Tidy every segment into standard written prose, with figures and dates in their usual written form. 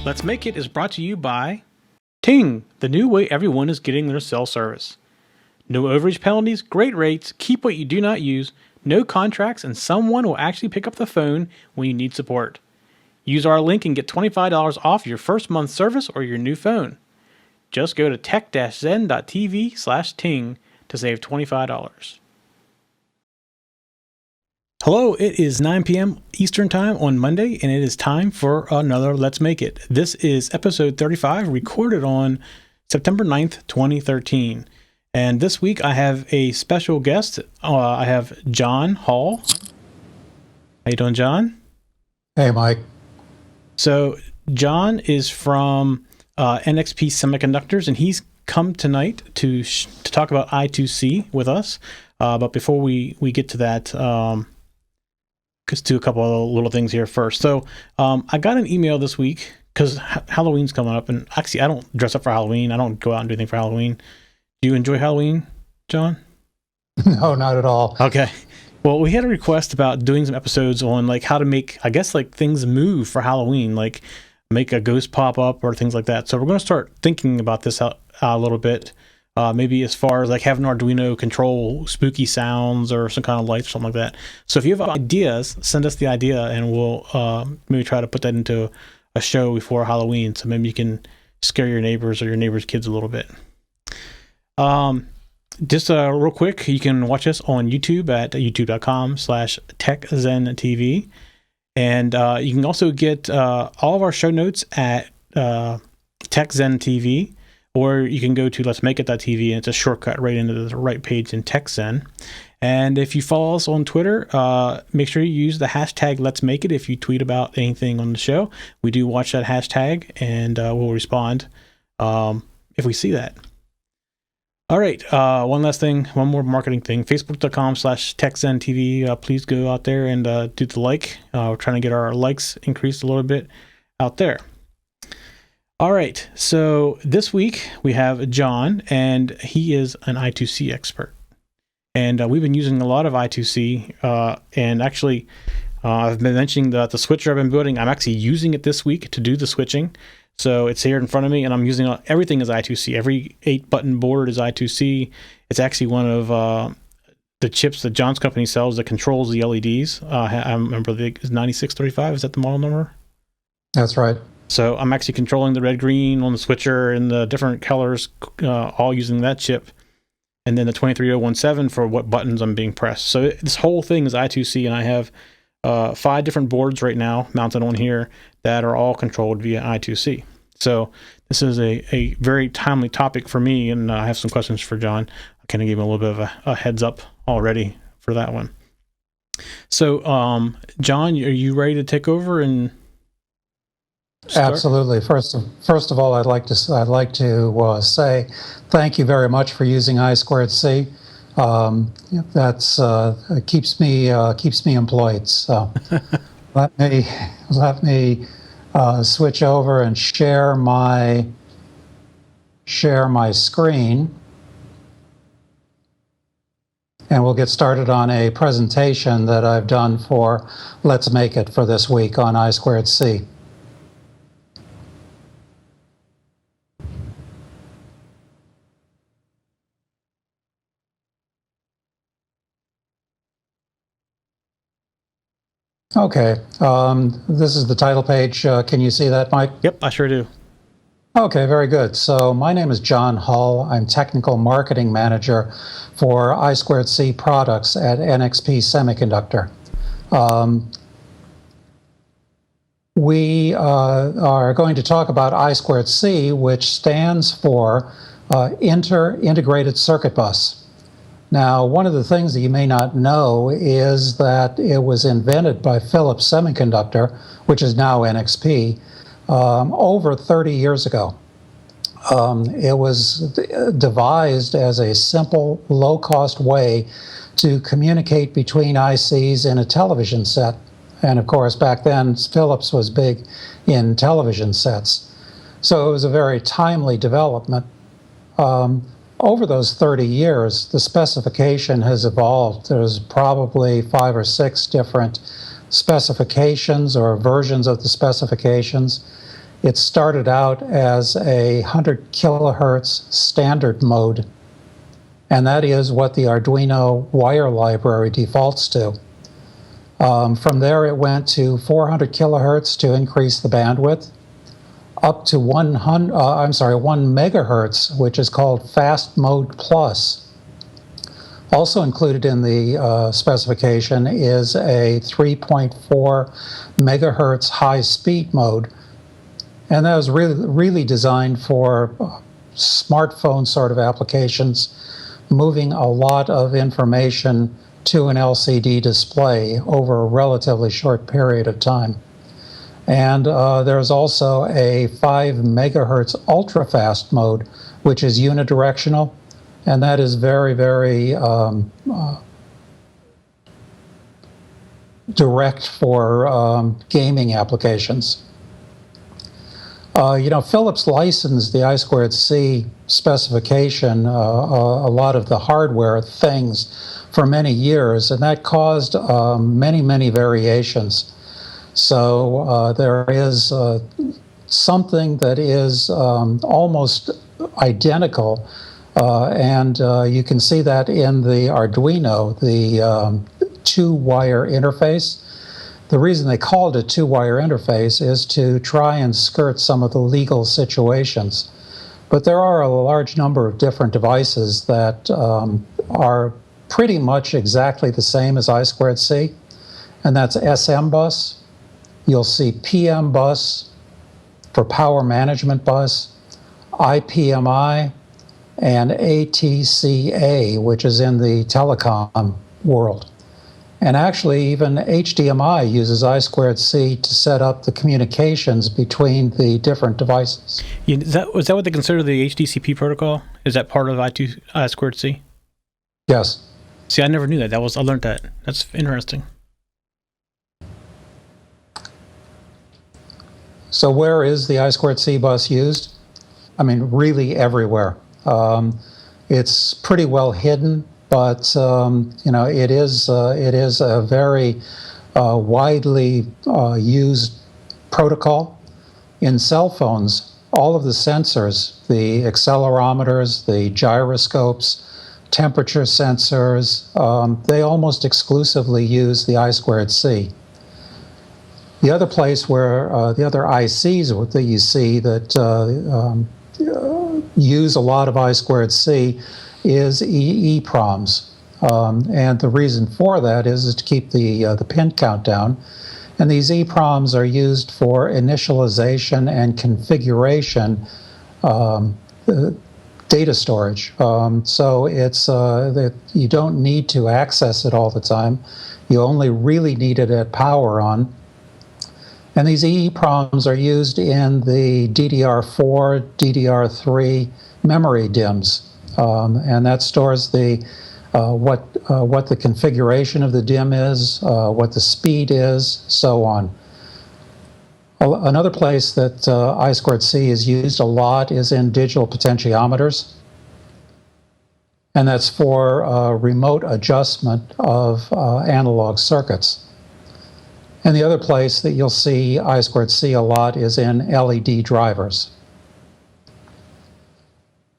Let's Make It is brought to you by Ting, the new way everyone is getting their cell service. No overage penalties, great rates, keep what you do not use, no contracts, and someone will actually pick up the phone when you need support. Use our link and get $25 off your first month's service or your new phone. Just go to tech-zen.tv/ting to save $25. Hello, it is 9 p.m. Eastern Time on Monday, and it is time for another Let's Make It. This is episode 35, recorded on September 9th, 2013. And this week I have a special guest. I have John Hall. How you doing, John? Hey, Mike. So John is from NXP Semiconductors, and he's come tonight to talk about I2C with us. But before we get to that, just do a couple of little things here first. So I got an email this week because Halloween's coming up, and actually I don't dress up for Halloween. I don't go out and do anything for Halloween. Do you enjoy Halloween, John? No, not at all. Okay. Well, we had a request about doing some episodes on like how to make, I guess, like things move for Halloween, like make a ghost pop up or things like that. So we're going to start thinking about this out a little bit. Maybe as far as like having Arduino control spooky sounds or some kind of lights or something like that. So if you have ideas, send us the idea and we'll maybe try to put that into a show before Halloween. So maybe you can scare your neighbors or your neighbors' kids a little bit. Just real quick, you can watch us on YouTube at youtube.com/TechZenTV. And you can also get all of our show notes at TechZenTV. Or you can go to letsmakeit.tv, and it's a shortcut right into the right page in TechZen. And if you follow us on Twitter, make sure you use the hashtag Let's Make It if you tweet about anything on the show. We do watch that hashtag, and we'll respond if we see that. All right, one last thing, one more marketing thing. Facebook.com/TechZenTV. Please go out there and do the like. We're trying to get our likes increased a little bit out there. All right, so this week we have John, and he is an I2C expert. And we've been using a lot of I2C, and actually I've been mentioning that the switcher I've been building, I'm actually using it this week to do the switching. So it's here in front of me, and I'm using everything as I2C. Every 8-button board is I2C. It's actually one of the chips that John's company sells that controls the LEDs. I remember the 9635, is that the model number? That's right. So I'm actually controlling the red, green on the switcher and the different colors, all using that chip. And then the 23017 for what buttons I'm being pressed. So this whole thing is I2C, and I have 5 different boards right now mounted on here that are all controlled via I2C. So this is a very timely topic for me, and I have some questions for John. I kind of gave him a little bit of a heads up already for that one. So, John, are you ready to take over and start? Absolutely. First of all, I'd like to say thank you very much for using I2C. That's keeps me employed. So let me switch over and share my screen, and we'll get started on a presentation that I've done for Let's Make It for this week on I2C. Okay, this is the title page. Can you see that, Mike? Yep, I sure do. Okay, very good. So my name is John Hall. I'm Technical Marketing Manager for I2C products at NXP Semiconductor. We are going to talk about I2C, which stands for Integrated Circuit Bus. Now, one of the things that you may not know is that it was invented by Philips Semiconductor, which is now NXP, over 30 years ago. It was devised as a simple, low-cost way to communicate between ICs in a television set. And of course, back then, Philips was big in television sets. So it was a very timely development. Over those 30 years, the specification has evolved. There's probably 5 or 6 different specifications or versions of the specifications. It started out as a 100 kilohertz standard mode, and that is what the Arduino wire library defaults to. From there, it went to 400 kilohertz to increase the bandwidth, up to 1 megahertz, which is called Fast Mode Plus. Also included in the specification is a 3.4 megahertz high-speed mode, and that was really designed for smartphone sort of applications, moving a lot of information to an LCD display over a relatively short period of time. And there's also a 5 megahertz ultra-fast mode, which is unidirectional, and that is very, very direct for gaming applications. Philips licensed the I2C specification, a lot of the hardware things, for many years, and that caused many variations. So there is something that is almost identical, and you can see that in the Arduino, the two-wire interface. The reason they called it two-wire interface is to try and skirt some of the legal situations. But there are a large number of different devices that are pretty much exactly the same as I2C, and that's SM bus. You'll see PM bus for power management bus, IPMI, and ATCA, which is in the telecom world. And actually, even HDMI uses I2C to set up the communications between the different devices. Yeah, was that what they consider the HDCP protocol? Is that part of I2C? Yes. See, I never knew that. I learned that. That's interesting. So where is the I2C bus used? I mean, really everywhere. It's pretty well hidden, but it is a very widely used protocol. In cell phones, all of the sensors, the accelerometers, the gyroscopes, temperature sensors, they almost exclusively use the I2C. The other place where the other ICs that you see that use a lot of I2C is EEPROMs. And the reason for that is to keep the pin count down. And these EEPROMs are used for initialization and configuration data storage. So it's that you don't need to access it all the time. You only really need it at power on. And these EEPROMs are used in the DDR4, DDR3 memory DIMMs, and that stores the what the configuration of the DIMM is, what the speed is, so on. Another place that I2C is used a lot is in digital potentiometers, and that's for remote adjustment of analog circuits. And the other place that you'll see I2C a lot is in LED drivers.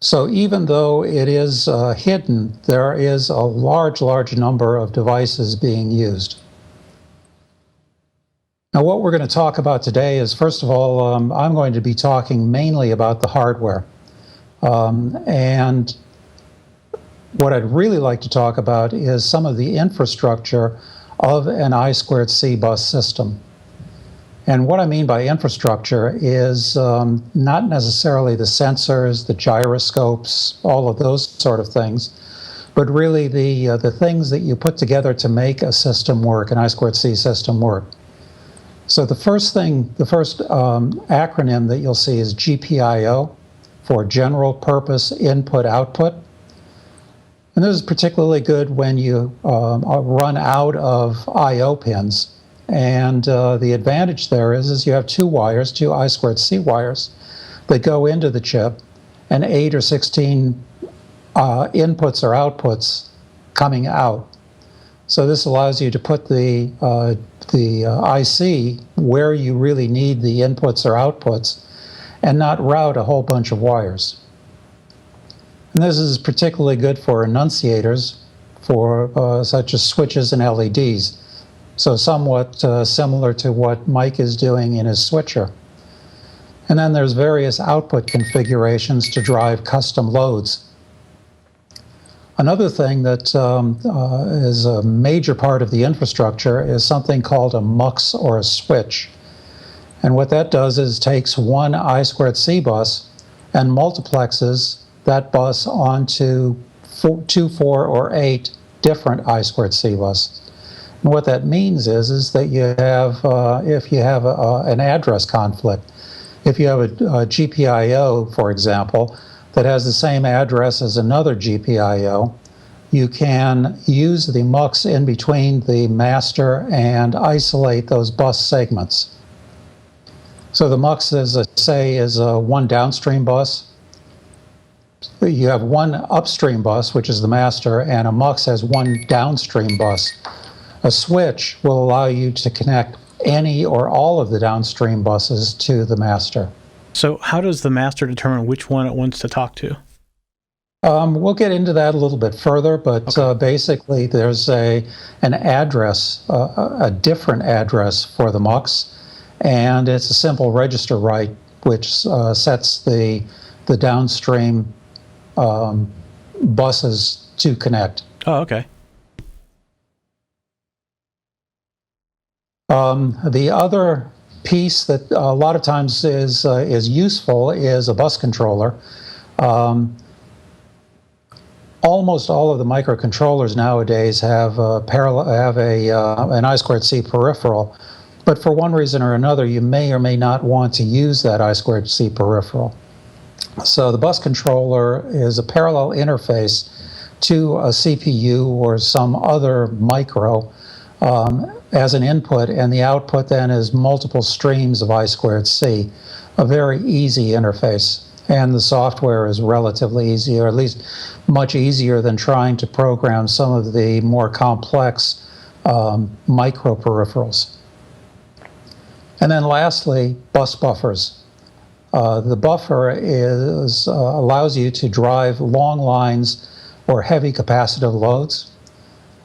So even though it is hidden, there is a large number of devices being used. Now what we're going to talk about today is, first of all, I'm going to be talking mainly about the hardware. And what I'd really like to talk about is some of the infrastructure of an I2C bus system. And what I mean by infrastructure is not necessarily the sensors, the gyroscopes, all of those sort of things, but really the things that you put together to make a system work, an I2C system work. So the first acronym that you'll see is GPIO, for General Purpose Input Output. And this is particularly good when you run out of I/O pins. And the advantage there is you have two wires, two I2C wires, that go into the chip, and 8 or 16 inputs or outputs coming out. So this allows you to put the IC where you really need the inputs or outputs, and not route a whole bunch of wires. And this is particularly good for enunciators, for such as switches and LEDs. So somewhat similar to what Mike is doing in his switcher. And then there's various output configurations to drive custom loads. Another thing that is a major part of the infrastructure is something called a mux or a switch. And what that does is takes one I2C bus and multiplexes that bus onto 2, 4, or 8 different I2C buses. And what that means is that you have, if you have an address conflict, if you have a GPIO, for example, that has the same address as another GPIO, you can use the mux in between the master and isolate those bus segments. So the mux, is one downstream bus. You have one upstream bus, which is the master, and a mux has one downstream bus. A switch will allow you to connect any or all of the downstream buses to the master. So how does the master determine which one it wants to talk to? We'll get into that a little bit further, but okay. Basically there's an address, a different address for the mux, and it's a simple register write which sets the downstream buses to connect. Oh, okay. The other piece that a lot of times is useful is a bus controller. Almost all of the microcontrollers nowadays have an I2C peripheral, but for one reason or another, you may or may not want to use that I2C peripheral. So the bus controller is a parallel interface to a CPU or some other micro as an input, and the output then is multiple streams of I2C, a very easy interface. And the software is relatively easy, or at least much easier than trying to program some of the more complex micro peripherals. And then lastly, bus buffers. The buffer allows you to drive long lines or heavy capacitive loads.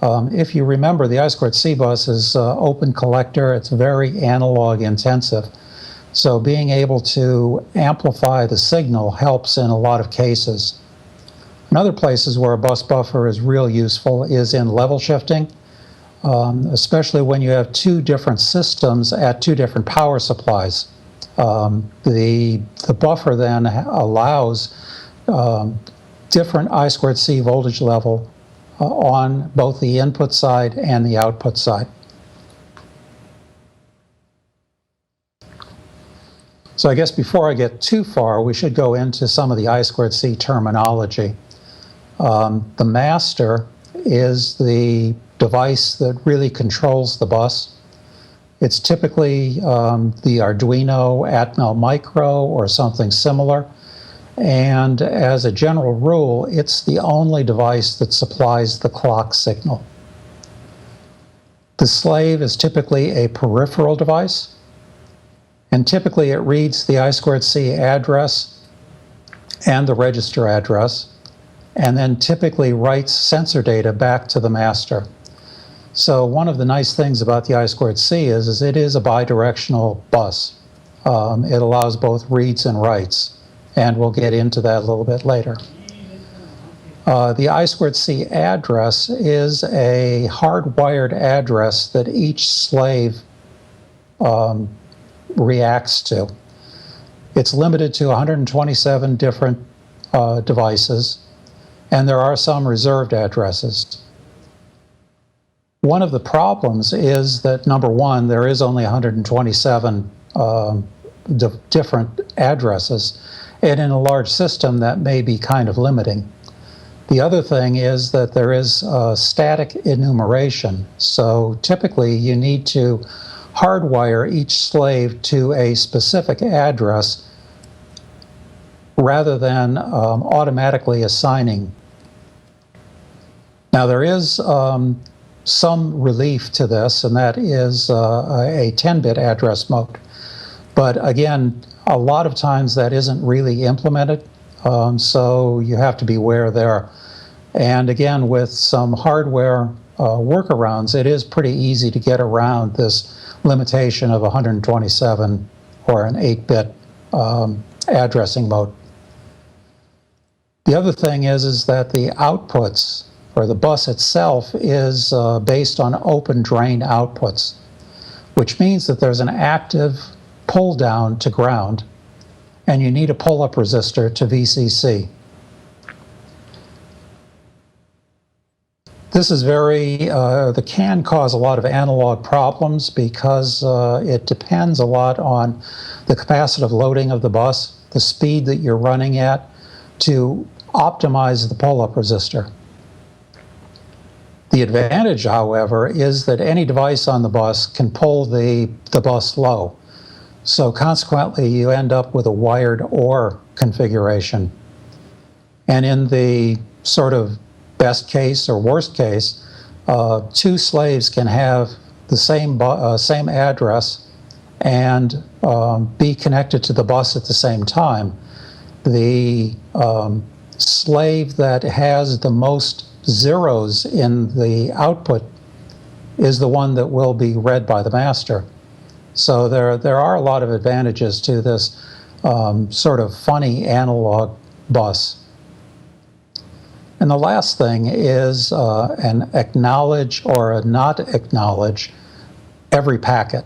If you remember, the I2C bus is open collector. It's very analog intensive. So being able to amplify the signal helps in a lot of cases. In other places where a bus buffer is real useful is in level shifting, especially when you have two different systems at two different power supplies. The buffer then allows different I2C voltage level on both the input side and the output side. So I guess before I get too far, we should go into some of the I2C terminology. The master is the device that really controls the bus. It's typically the Arduino Atmel Micro or something similar. And as a general rule, it's the only device that supplies the clock signal. The slave is typically a peripheral device. And typically it reads the I2C address and the register address, and then typically writes sensor data back to the master. So one of the nice things about the I2C is it is a bidirectional bus. It allows both reads and writes, and we'll get into that a little bit later. The I2C address is a hardwired address that each slave reacts to. It's limited to 127 different devices, and there are some reserved addresses. One of the problems is that, number one, there is only 127 different addresses, and in a large system that may be kind of limiting. The other thing is that there is static enumeration, so typically you need to hardwire each slave to a specific address rather than automatically assigning. Now there is some relief to this, and that is a 10-bit address mode. But again, a lot of times that isn't really implemented, so you have to beware there. And again, with some hardware workarounds, it is pretty easy to get around this limitation of 127 or an 8-bit addressing mode. The other thing is that the outputs, or the bus itself, is based on open drain outputs, which means that there's an active pull down to ground, and you need a pull-up resistor to VCC. This is that can cause a lot of analog problems because it depends a lot on the capacitive loading of the bus, the speed that you're running at, to optimize the pull-up resistor. The advantage, however, is that any device on the bus can pull the bus low. So consequently, you end up with a wired OR configuration. And in the sort of best case or worst case, two slaves can have the same address and be connected to the bus at the same time. The slave that has the most zeros in the output is the one that will be read by the master. So there are a lot of advantages to this sort of funny analog bus. And the last thing is an acknowledge or a not acknowledge every packet.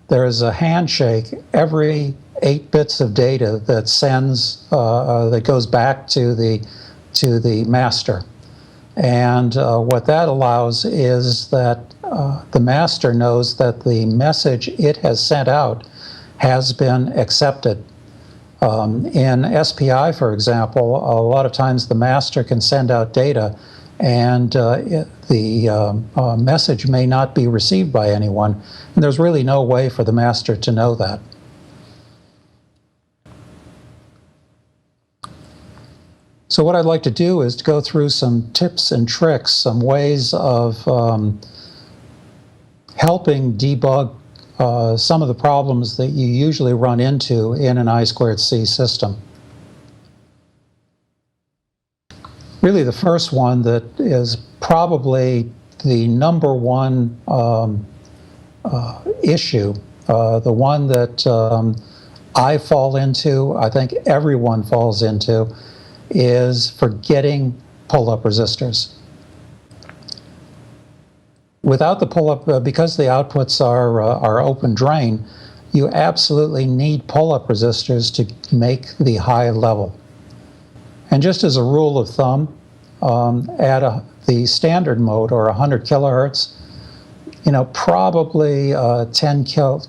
There is a handshake every 8 bits of data that sends that goes back to the master. And what that allows is that the master knows that the message it has sent out has been accepted. In SPI, for example, a lot of times the master can send out data and the message may not be received by anyone, and there's really no way for the master to know that. So what I'd like to do is to go through some tips and tricks, some ways of helping debug some of the problems that you usually run into in an I2C system. Really, the first one that is probably the number one issue, the one that I fall into, I think everyone falls into, is forgetting pull-up resistors. Without the pull-up, because the outputs are open drain, you absolutely need pull-up resistors to make the high level. And just as a rule of thumb, at the standard mode, or 100 kilohertz, probably 10 kilo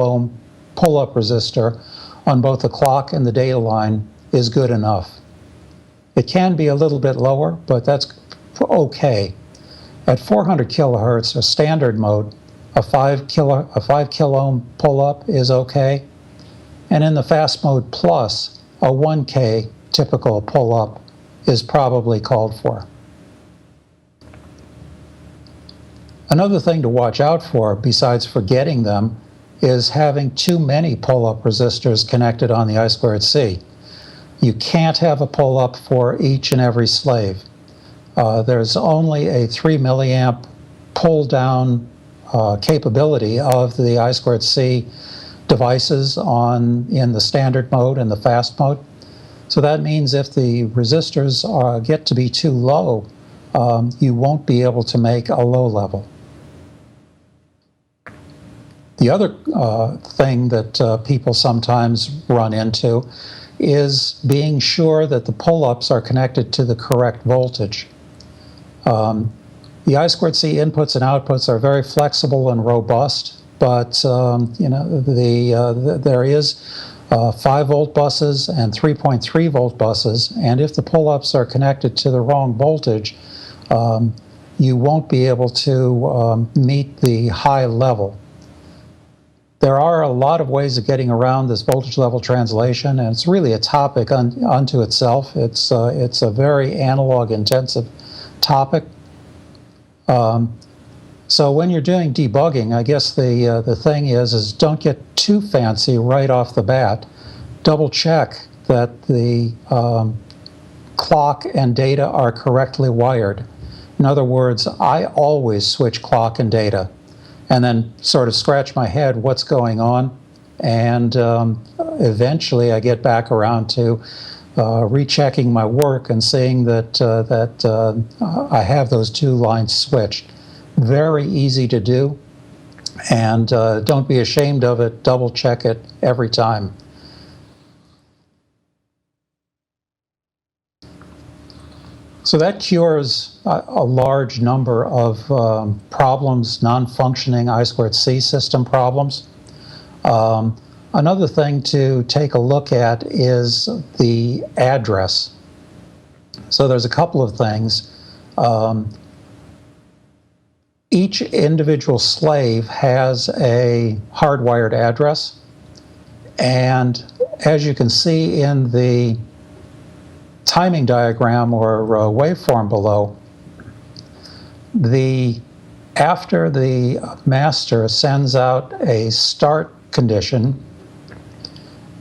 ohm pull-up resistor on both the clock and the data line is good enough. It can be a little bit lower, but that's okay. At 400 kilohertz, or standard mode, a 5 kilo ohm pull-up is okay. And in the fast mode plus, a 1K typical pull-up is probably called for. Another thing to watch out for, besides forgetting them, is having too many pull-up resistors connected on the I2C. You can't have a pull-up for each and every slave. There's only a 3 milliamp pull-down capability of the I2C devices in the standard mode and the fast mode. So that means if the resistors get to be too low, you won't be able to make a low level. The other thing that people sometimes run into is being sure that the pull-ups are connected to the correct voltage. The I2C inputs and outputs are very flexible and robust, but there is 5-volt buses and 3.3-volt buses, and if the pull-ups are connected to the wrong voltage, you won't be able to meet the high level. There are a lot of ways of getting around this voltage level translation, and it's really a topic unto itself. It's a very analog intensive topic. So when you're doing debugging, I guess the thing is don't get too fancy right off the bat. Double check that the clock and data are correctly wired. In other words, I always switch clock and data, and then sort of scratch my head what's going on, and eventually I get back around to rechecking my work and seeing that I have those two lines switched. Very easy to do, and don't be ashamed of it. Double check it every time. So that cures a large number of problems, non-functioning I2C system problems. Another thing to take a look at is the address. So there's a couple of things. Each individual slave has a hardwired address, and as you can see in the timing diagram or waveform below, after the master sends out a start condition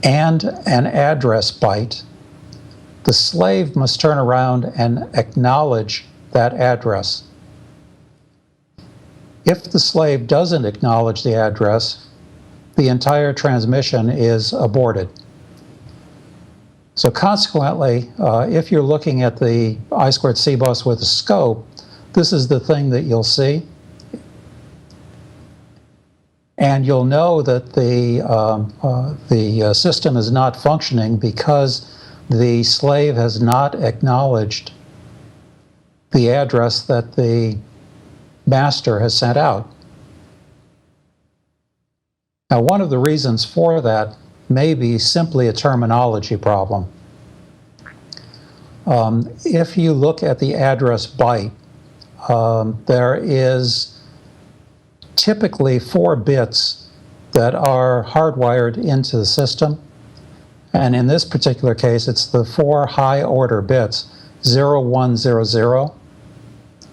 and an address byte, the slave must turn around and acknowledge that address. If the slave doesn't acknowledge the address, the entire transmission is aborted. So consequently, if you're looking at the I2C bus with a scope, this is the thing that you'll see. And you'll know that the system is not functioning because the slave has not acknowledged the address that the master has sent out. Now, one of the reasons for that may be simply a terminology problem. If you look at the address byte, there is typically 4 bits that are hardwired into the system. And in this particular case, it's the 4 high order bits, 0100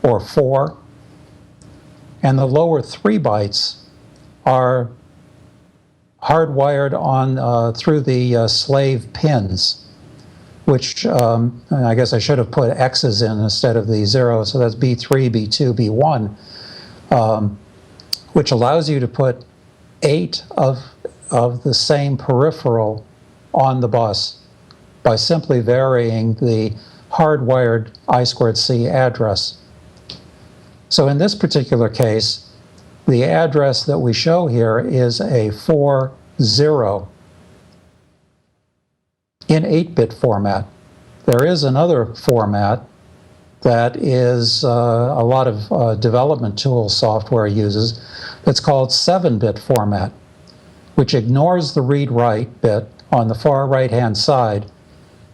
or 4. And the lower 3 bytes are hardwired on through the slave pins, which I guess I should have put X's in instead of the 0. So that's B3, B2, B1, which allows you to put 8 of the same peripheral on the bus by simply varying the hardwired I2C address. So in this particular case, the address that we show here is a 40 in 8-bit format. There is another format that is a lot of development tool software uses that's called 7-bit format, which ignores the read-write bit on the far right-hand side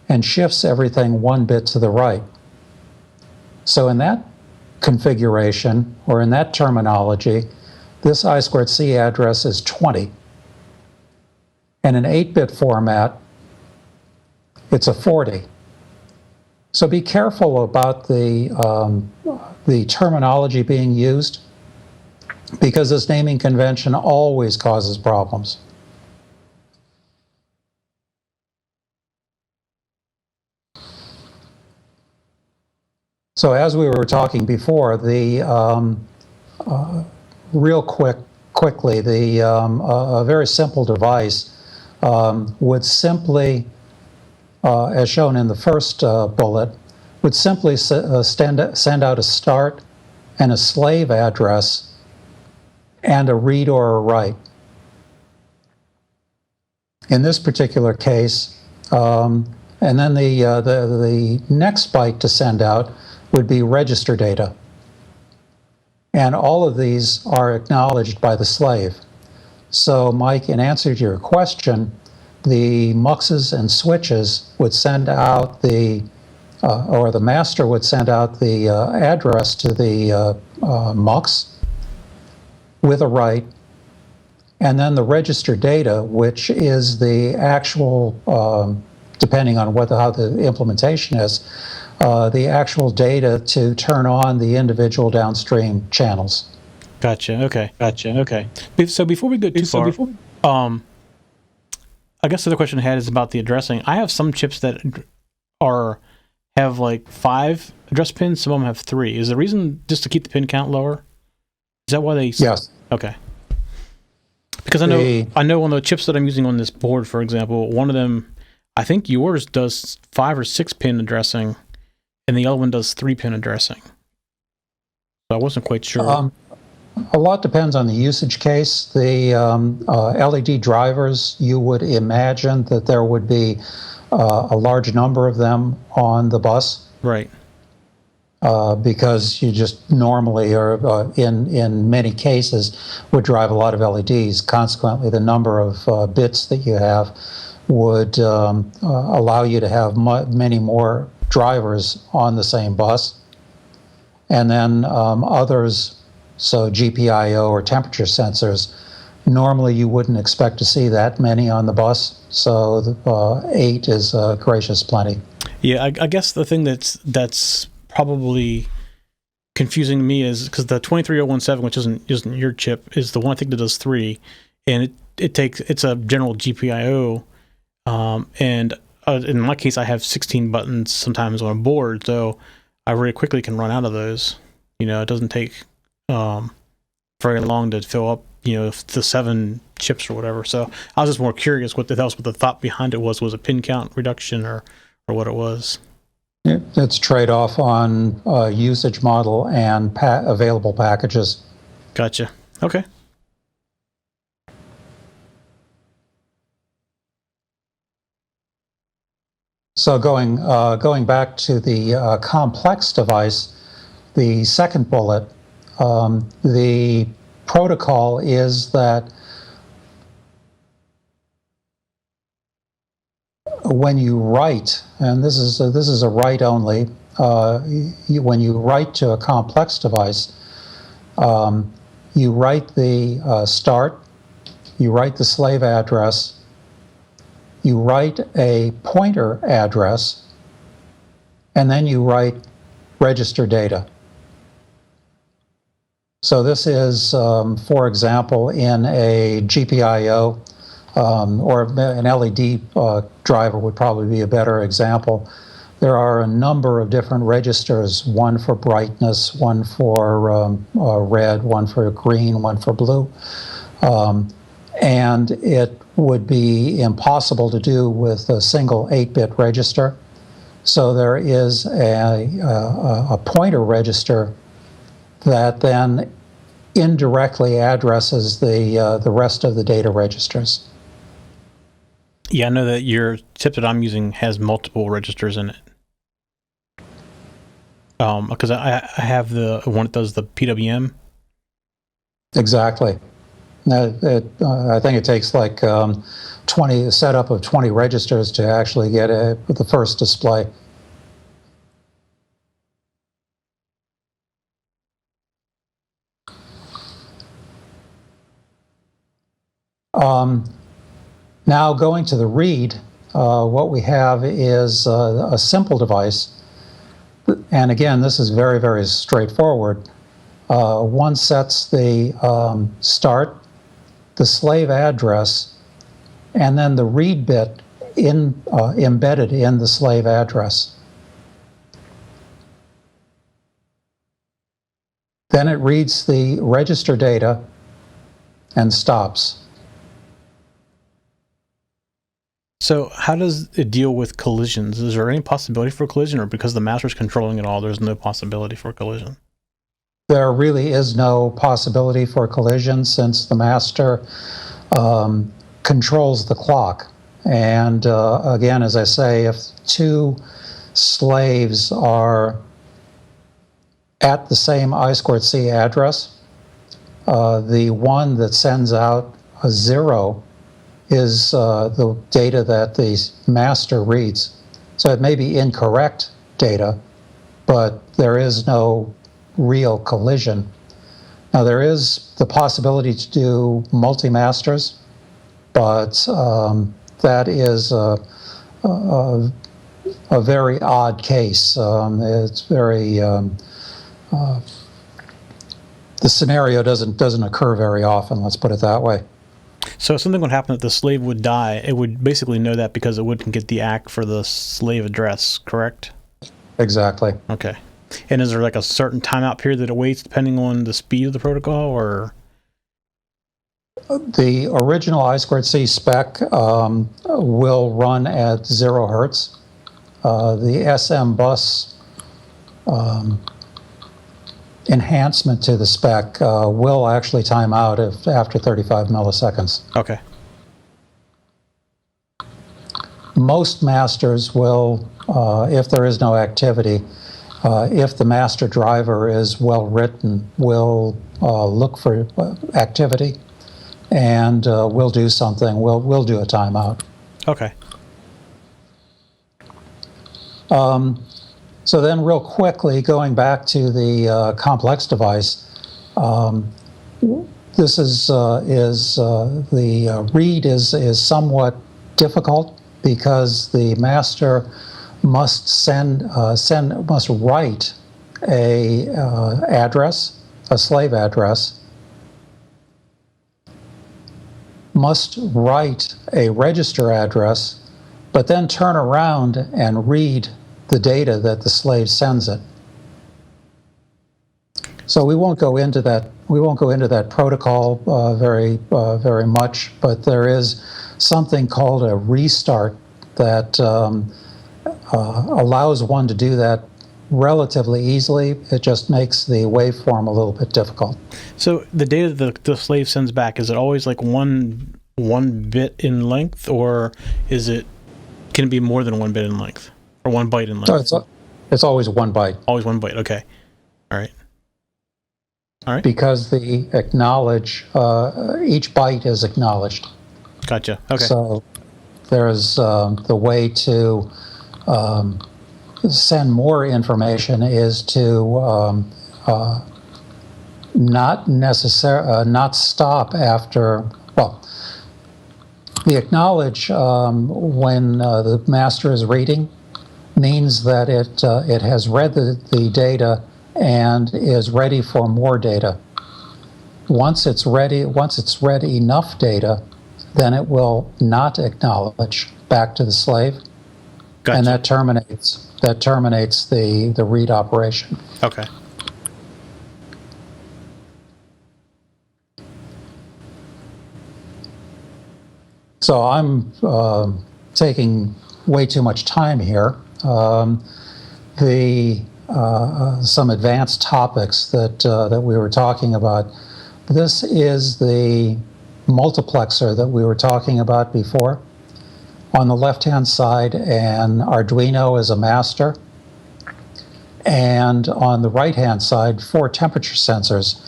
and shifts everything 1 bit to the right. So in that configuration, or in that terminology, this I2C address is 20. And in 8-bit format, it's a 40. So be careful about the terminology being used, because this naming convention always causes problems. So as we were talking before, quickly, a very simple device would simply, as shown in the first bullet, would simply send out a start and a slave address and a read or a write. In this particular case, and then the next byte to send out would be register data. And all of these are acknowledged by the slave. So, Mike, in answer to your question, the muxes and switches would send out or the master would send out the address to the mux with a write, and then the register data, which is the actual, depending on how the implementation is, the actual data to turn on the individual downstream channels. Gotcha. Okay. Okay. So before we go too far, I guess the other question I had is about the addressing. I have some chips that have like 5 address pins. Some of them have 3. Is the reason just to keep the pin count lower? Is that why they? Yes. Okay. Because I know on the chips that I'm using on this board, for example, one of them, I think yours does 5 or 6 pin addressing, and the other one does 3 pin addressing. So I wasn't quite sure. A lot depends on the usage case. The LED drivers, you would imagine that there would be a large number of them on the bus. Right. Because you just normally, or in many cases, would drive a lot of LEDs. Consequently, the number of bits that you have would allow you to have many more drivers on the same bus. And then others, so GPIO or temperature sensors, normally you wouldn't expect to see that many on the bus. So 8 is gracious plenty. Yeah, I guess the thing that's probably confusing to me is because the 23017, which isn't your chip, is the one I think that does 3, and it's a general GPIO, and in my case I have 16 buttons sometimes on a board, so I really quickly can run out of those. It doesn't take very long to fill up the 7 chips or whatever. So I was just more curious what the thought behind it was a pin count reduction or what it was. It's trade-off on usage model and available packages. Gotcha. Okay. So going back to the complex device, the second bullet, the protocol is that when you write, and this is a write only, when you write to a complex device, you write the start, you write the slave address, you write a pointer address, and then you write register data. So this is, for example, in a GPIO, or an LED driver would probably be a better example. There are a number of different registers, one for brightness, one for red, one for green, one for blue. And it would be impossible to do with a single 8-bit register. So there is a pointer register that then indirectly addresses the rest of the data registers. Yeah, I know that your chip that I'm using has multiple registers in it. Because I have the one that does the PWM. Exactly. I think it takes like 20 setup of 20 registers to actually get the first display. Now going to the read, what we have is a simple device. And again, this is very, very straightforward. One sets the start, the slave address, and then the read bit embedded in the slave address. Then it reads the register data and stops. So how does it deal with collisions? Is there any possibility for collision, or because the master's controlling it all, there's no possibility for collision? There really is no possibility for collision since the master controls the clock. And again, as I say, if 2 slaves are at the same I2C address, the one that sends out a 0 is the data that the master reads. So it may be incorrect data, but there is no real collision. Now there is the possibility to do multi-masters, but that is a very odd case. It's very the scenario doesn't occur very often, let's put it that way. So if something would happen that the slave would die, it would basically know that because it wouldn't get the ACK for the slave address, correct? Exactly. Okay. And is there like a certain timeout period that it waits depending on the speed of the protocol, or? The original I2C spec will run at 0 hertz. The SM bus enhancement to the spec will actually time out after 35 milliseconds. Okay. Most masters will, if there is no activity, if the master driver is well written, will look for activity and we'll do something. We'll do a timeout. Okay. So then real quickly, going back to the complex device, this is the read is somewhat difficult because the master must must write a address, a slave address, must write a register address, but then turn around and read the data that the slave sends it. So we won't go into that. We won't go into that protocol very much. But there is something called a restart that allows one to do that relatively easily. It just makes the waveform a little bit difficult. So the data the slave sends back, is it always like one bit in length, or can it be more than 1 bit in length? Or 1 byte in length? So it's always 1 byte. Always 1 byte. Okay. All right. Because the acknowledge, each byte is acknowledged. Gotcha. Okay. So there's the way to send more information is to not stop after. Well, the acknowledge when the master is reading means that it has read the data and is ready for more data. Once it's read enough data, then it will not acknowledge back to the slave. Gotcha. And that terminates the read operation. Okay. So I'm taking way too much time here. Some advanced topics that we were talking about. This is the multiplexer that we were talking about before. On the left-hand side, an Arduino is a master. And on the right-hand side, 4 temperature sensors,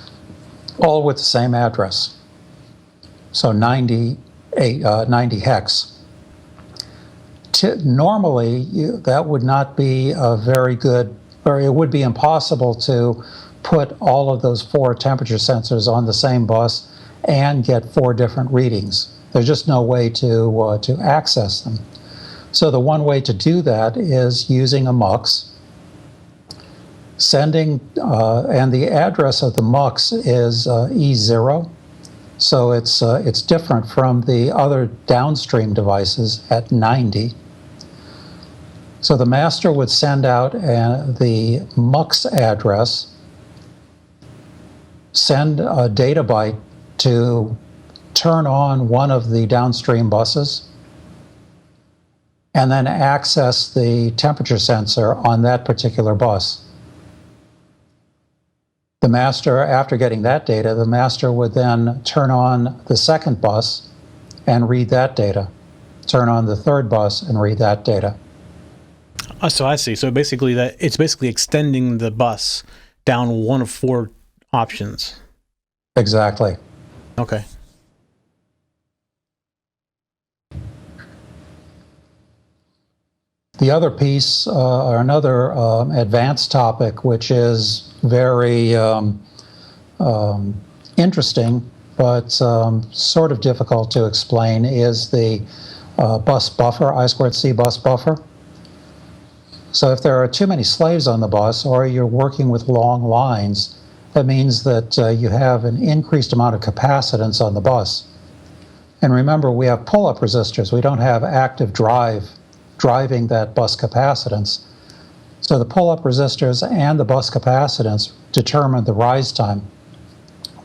all with the same address. So 90 hex. Normally, that would not be a very good, or it would be impossible to put all of those 4 temperature sensors on the same bus and get 4 different readings. There's just no way to access them. So the one way to do that is using a MUX, sending, and the address of the MUX is E0. So it's different from the other downstream devices at 90. So the master would send out the MUX address, send a data byte to turn on one of the downstream buses, and then access the temperature sensor on that particular bus. The master, after getting that data, the master would then turn on the second bus and read that data, turn on the third bus and read that data. So I see. So basically it's basically extending the bus down one of 4 options. Exactly. Okay. The other piece, or another advanced topic, which is very interesting, but sort of difficult to explain, is the bus buffer, I2C bus buffer. So if there are too many slaves on the bus, or you're working with long lines, That means that you have an increased amount of capacitance on the bus. And remember, we have pull-up resistors. We don't have active driving that bus capacitance. So the pull-up resistors and the bus capacitance determine the rise time.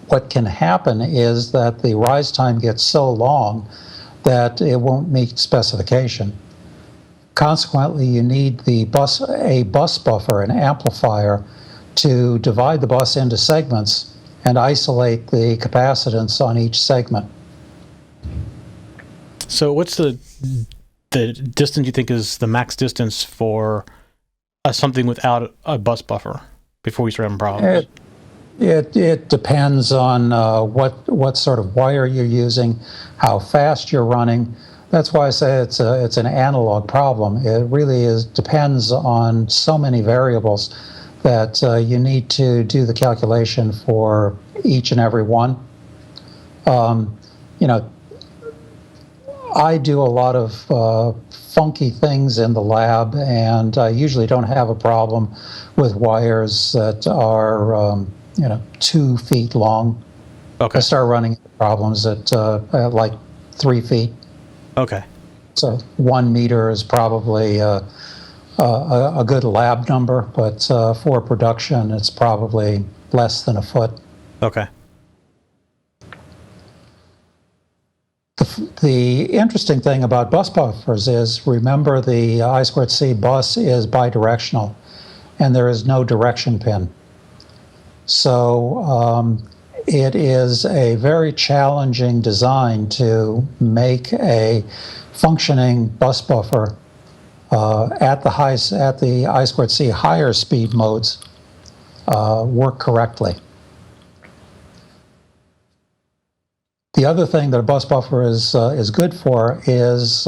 What can happen is that the rise time gets so long that it won't meet specification. Consequently, you need a bus buffer, an amplifier, to divide the bus into segments and isolate the capacitance on each segment. So what's the distance you think is the max distance for something without a bus buffer before we start having problems? It depends on what sort of wire you're using, how fast you're running. That's why I say it's an analog problem. It really depends on so many variables that you need to do the calculation for each and every one. I do a lot of funky things in the lab, and I usually don't have a problem with wires that are 2 feet long. Okay. I start running into problems at like 3 feet. Okay. So 1 meter is probably a good lab number, but for production, it's probably less than a foot. Okay. The interesting thing about bus buffers is, remember, the I2C bus is bidirectional, and there is no direction pin. So it is a very challenging design to make a functioning bus buffer at the I2C higher speed modes work correctly. The other thing that a bus buffer is good for is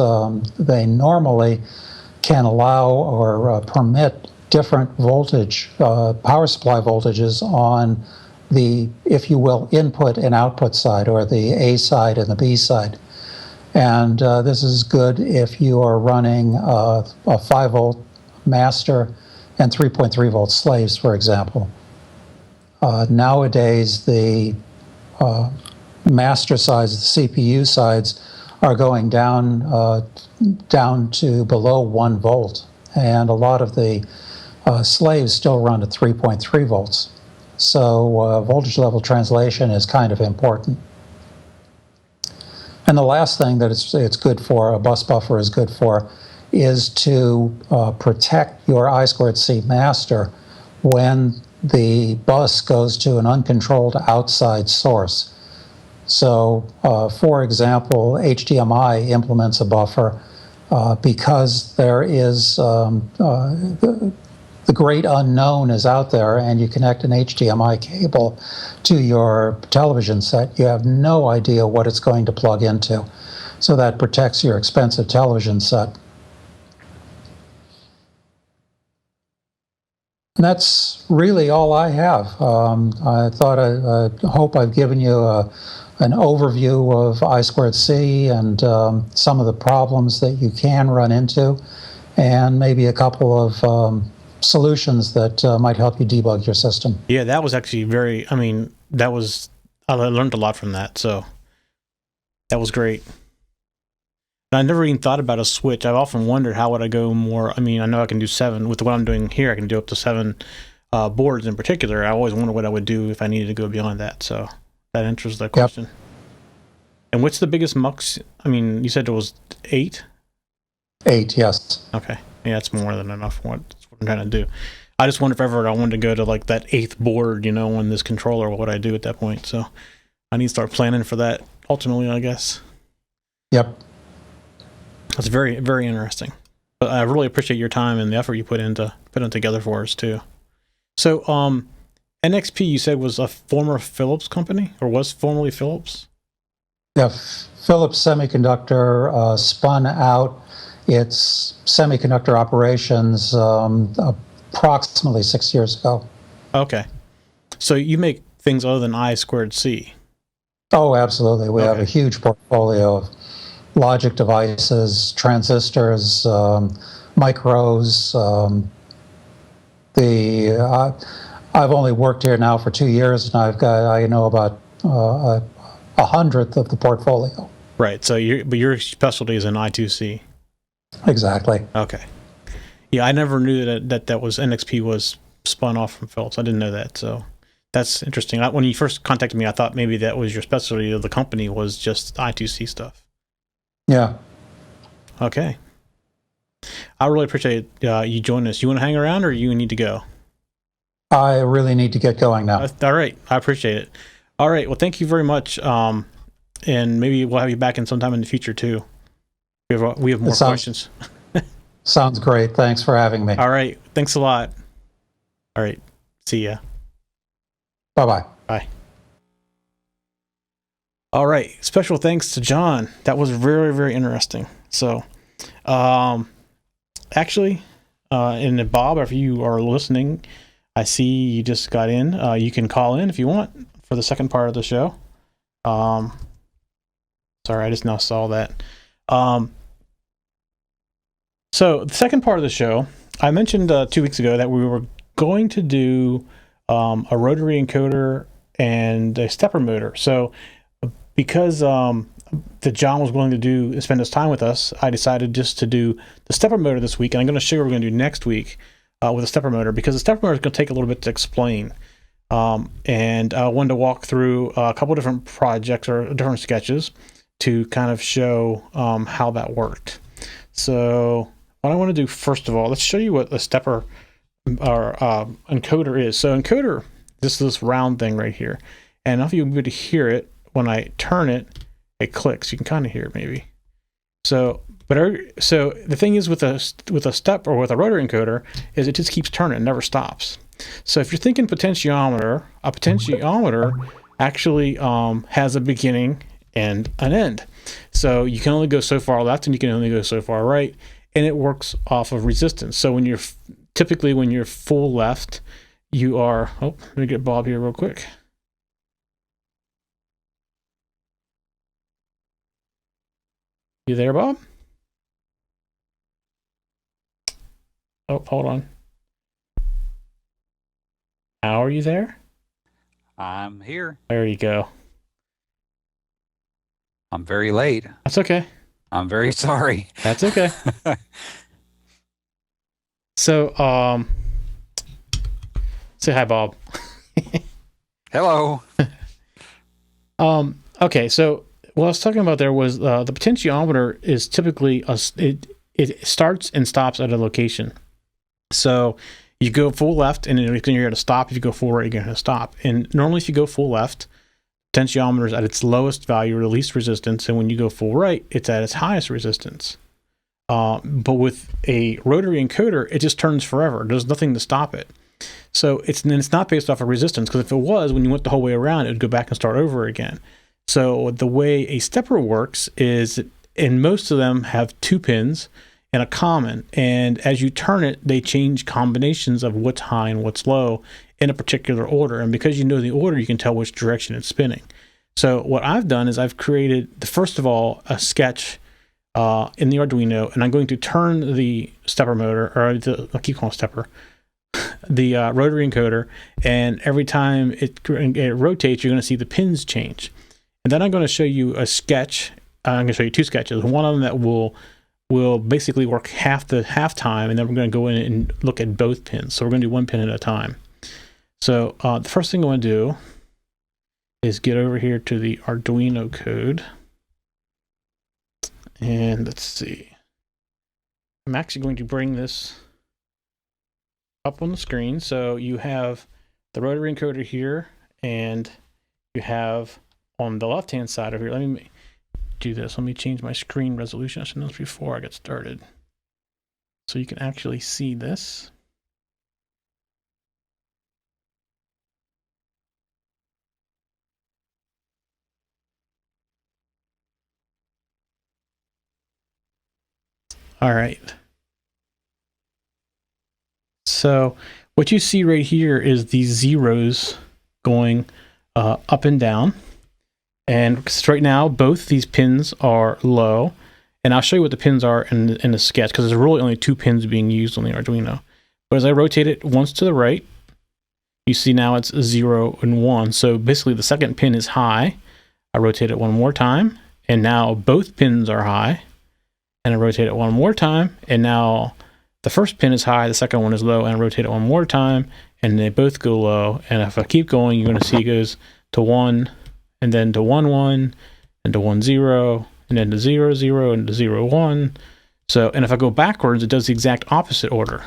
they normally can allow or permit different voltage, power supply voltages on the, if you will, input and output side, or the A side and the B side. And this is good if you are running a 5-volt master and 3.3 volt slaves, for example. Nowadays, the master sides, the CPU sides, are going down to below 1 volt, and a lot of the slaves still run at 3.3 volts. So voltage level translation is kind of important. And the last thing that it's good for, a bus buffer is good for, is to protect your I2C master when the bus goes to an uncontrolled outside source. So, for example, HDMI implements a buffer because there is the great unknown is out there, and you connect an HDMI cable to your television set. You have no idea what it's going to plug into. So that protects your expensive television set. And that's really all I have. I hope I've given you an overview of I2C and some of the problems that you can run into, and maybe a couple of solutions that might help you debug your system. Yeah, that was actually I learned a lot from that, so that was great. And I never even thought about a switch. I've often wondered how would I go more. I know I can do 7. With what I'm doing here, I can do up to 7 boards in particular. I always wonder what I would do if I needed to go beyond that, so that answers that question. Yep. And what's the biggest mux? You said it was 8? 8, yes. Okay. Yeah, that's more than enough. That's what I'm trying to do. I just wonder if ever I wanted to go to like that 8th board, on this controller, what would I do at that point? So I need to start planning for that ultimately, I guess. Yep. That's very, very interesting. But I really appreciate your time and the effort you put into putting it together for us too. So NXP, you said, was a former Philips company, or was formerly Philips? Yeah, Philips Semiconductor spun out its semiconductor operations approximately 6 years ago. Okay. So you make things other than I2C? Oh, absolutely. We have a huge portfolio of logic devices, transistors, micros. I've only worked here now for 2 years, and I know about a hundredth of the portfolio. Right. So your specialty is in I2C. Exactly. Okay. Yeah, I never knew that was NXP was spun off from Philips. I didn't know that. So that's interesting. When you first contacted me, I thought maybe that was your specialty of the company was just I2C stuff. Yeah. Okay. I really appreciate you joining us. You want to hang around, or you need to go? I really need to get going now. All right. I appreciate it. All right. Well, thank you very much. And maybe we'll have you back in sometime in the future too. We have more questions. Sounds great. Thanks for having me. All right. Thanks a lot. All right. See ya. Bye-bye. Bye. All right. Special thanks to John. That was very, very interesting. So, actually, and Bob, if you are listening, I see you just got in. You can call in if you want for the second part of the show. Sorry, I just now saw that. So the second part of the show, I mentioned 2 weeks ago that we were going to do a rotary encoder and a stepper motor. So because that John was willing to spend his time with us, I decided just to do the stepper motor this week, and I'm going to show you what we're going to do next week with a stepper motor, because the stepper motor is going to take a little bit to explain. And I wanted to walk through a couple different projects or different sketches to kind of show how that worked. So what I want to do first of all, let's show you what a stepper or encoder is. So encoder, this is this round thing right here, and if you'll be able to hear it when I turn it, it clicks. You can kind of hear it maybe. So the thing is with a step or with a rotary encoder is it just keeps turning, it never stops. So if you're thinking potentiometer, a potentiometer actually has a beginning and an end. So you can only go so far left and you can only go so far right, and it works off of resistance. So when you're full left, you are, let me get Bob here real quick. You there, Bob? Oh, hold on. How are you there? I'm here. There you go. I'm very late. That's okay. I'm very sorry. That's okay. So, say hi, Bob. Hello. Okay, so what I was talking about there was the potentiometer is typically it starts and stops at a location. So you go full left and you're going to stop. If you go full right, you're going to stop. And normally if you go full left, potentiometer is at its lowest value or least resistance, and when you go full right, it's at its highest resistance. But with a rotary encoder, it just turns forever. There's nothing to stop it. So it's not based off of resistance, because if it was, when you went the whole way around, it would go back and start over again. So the way a stepper works is, and most of them have 2 pins and a common, and as you turn it, they change combinations of what's high and what's low in a particular order. And because you know the order, you can tell which direction it's spinning. So what I've done is I've created, first of all, a sketch in the Arduino, and I'm going to turn the stepper motor, or I keep calling it stepper, the rotary encoder, and every time it rotates, you're going to see the pins change. And then I'm going to show you a sketch. I'm going to show you 2 sketches. One of them that will basically work half time, and then we're going to go in and look at both pins. So we're going to do 1 pin at a time. So the first thing I want to do is get over here to the Arduino code. And let's see. I'm actually going to bring this up on the screen. So you have the rotary encoder here, and you have on the left-hand side over here, let me do this. Let me change my screen resolution. I should know this before I get started. So you can actually see this. All right. So what you see right here is these zeros going up and down. And right now, both these pins are low. And I'll show you what the pins are in the sketch, because there's really only 2 pins being used on the Arduino. But as I rotate it once to the right, you see now it's 0 and 1. So basically the second pin is high. I rotate it one more time, and now both pins are high. And I rotate it one more time, and now the first pin is high, the second one is low, and I rotate it one more time, and they both go low. And if I keep going, you're going to see it goes to 1, and then to 1, 1, and to 1, 0, and then to 0, 0, and to 0, 1. So, and if I go backwards, it does the exact opposite order.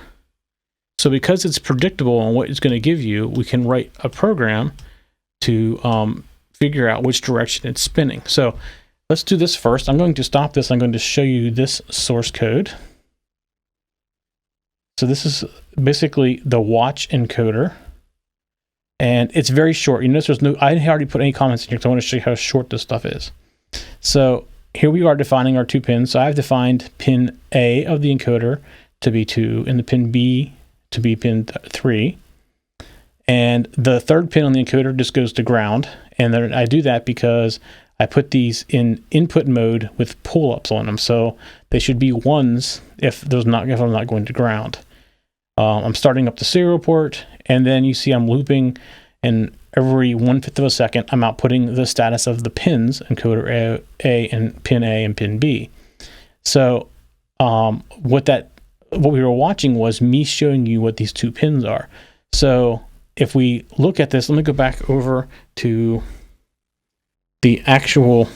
So because it's predictable on what it's going to give you, we can write a program to figure out which direction it's spinning. So let's do this first. I'm going to stop this. I'm going to show you this source code. So this is basically the watch encoder. And it's very short. You notice there's no, I didn't already put any comments in here because I want to show you how short this stuff is. So here we are defining our two pins. So I've defined pin A of the encoder to be 2 and the pin B to be pin 3. And the third pin on the encoder just goes to ground. And then I do that because I put these in input mode with pull-ups on them. So they should be 1s if I'm not going to ground. I'm starting up the serial port, and then you see I'm looping, and every 1/5 of a second, I'm outputting the status of the pins, encoder A and pin B. So what we were watching was me showing you what these two pins are. So if we look at this, let me go back over to the actual